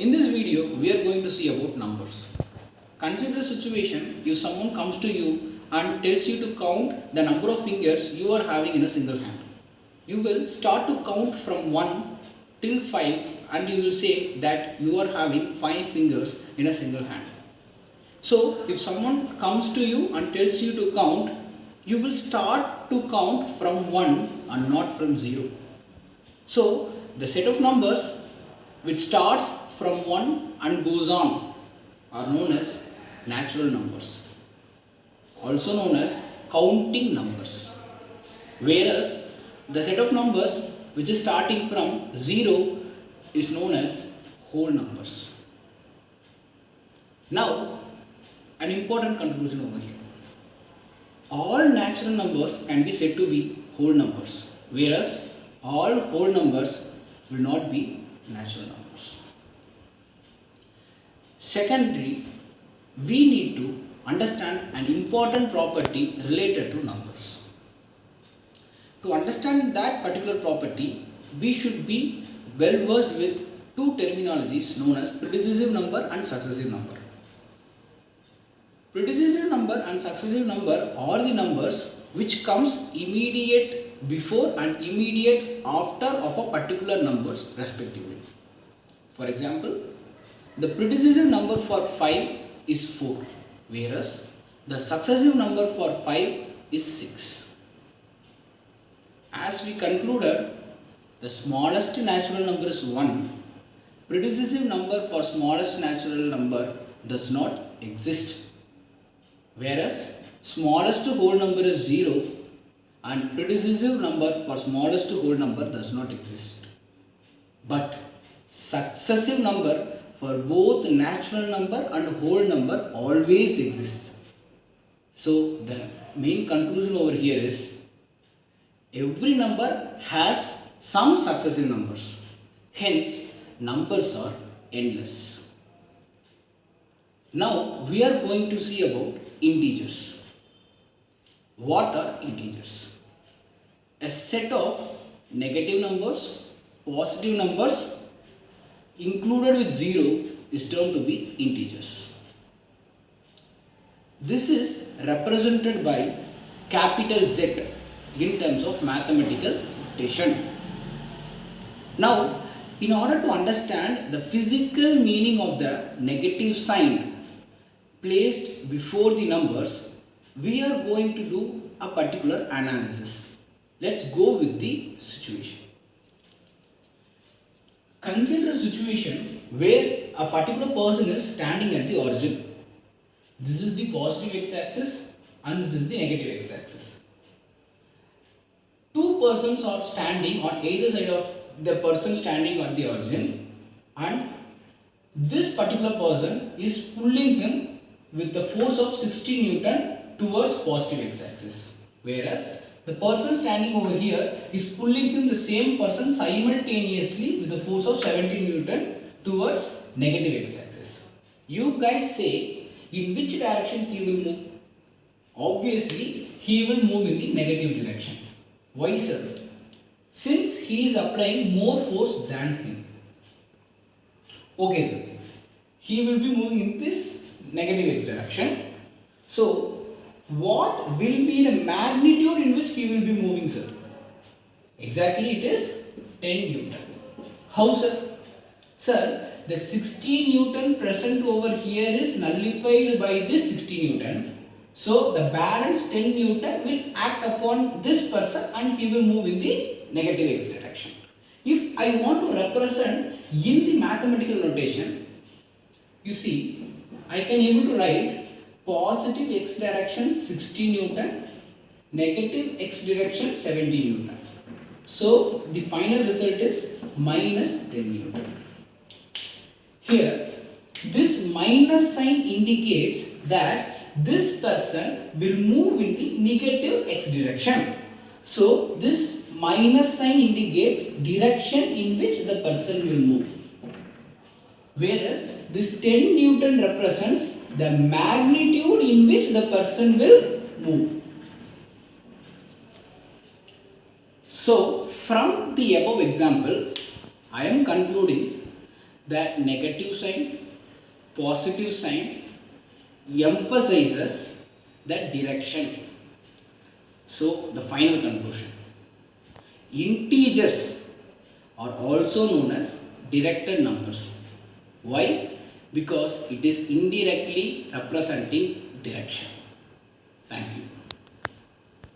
In this video, we are going to see about numbers. Consider a situation if someone comes to you and tells you to count the number of fingers you are having in a single hand. You will start to count from 1 till 5 and you will say that you are having 5 fingers in a single hand. So, if someone comes to you and tells you to count, you will start to count from 1 and not from 0. So, the set of numbers which starts from 1 and goes on are known as natural numbers, also known as counting numbers. Whereas the set of numbers which is starting from 0 is known as whole numbers. Now, an important conclusion over here. All natural numbers can be said to be whole numbers, whereas all whole numbers will not be natural numbers. Secondly, we need to understand an important property related to numbers. To understand that particular property, we should be well versed with two terminologies known as predecessive number and successive number. Predecessive number and successive number are the numbers which comes immediate before and immediate after of a particular numbers respectively. For example, the predecessive number for 5 is 4, whereas the successive number for 5 is 6. As we concluded, the smallest natural number is 1. Predecessive number for smallest natural number does not exist. Whereas smallest whole number is 0 and predecessive number for smallest whole number does not exist. But successive number for both natural number and whole number always exists. So the main conclusion over here is every number has some successive numbers. Hence numbers are endless. Now we are going to see about integers. What are integers? A set of negative numbers, positive numbers included with 0 is termed to be integers. This is represented by capital Z in terms of mathematical notation. Now, in order to understand the physical meaning of the negative sign placed before the numbers, we are going to do a particular analysis. Let's go with the situation. Consider a situation where a particular person is standing at the origin. This is the positive x-axis and this is the negative x-axis. Two persons are standing on either side of the person standing at the origin, and this particular person is pulling him with the force of 60 Newton towards positive x-axis, whereas the person standing over here is pulling him, the same person, simultaneously with the force of 70 Newton towards negative x-axis. You guys say in which direction he will move? Obviously he will move in the negative direction. Why, sir? Since he is applying more force than him. Okay, sir. He will be moving in this negative x direction. So what will be the magnitude in which he will be moving, sir? Exactly, it is 10 Newton. How, sir? Sir, the 60 Newton present over here is nullified by this 60 Newton. So the balance 10 Newton will act upon this person and he will move in the negative x direction. If I want to represent in the mathematical notation, you see, I can able to write positive x direction 60 Newton, negative x direction 70 Newton. So the final result is minus 10 Newton. Here, this minus sign indicates that this person will move in the negative x direction. So this minus sign indicates direction in which the person will move. Whereas this 10 Newton represents the magnitude in which the person will move. So from the above example, I am concluding The negative sign, positive sign emphasizes the direction. So the final conclusion, integers are also known as directed numbers. Why? Because it is indirectly representing direction. Thank you.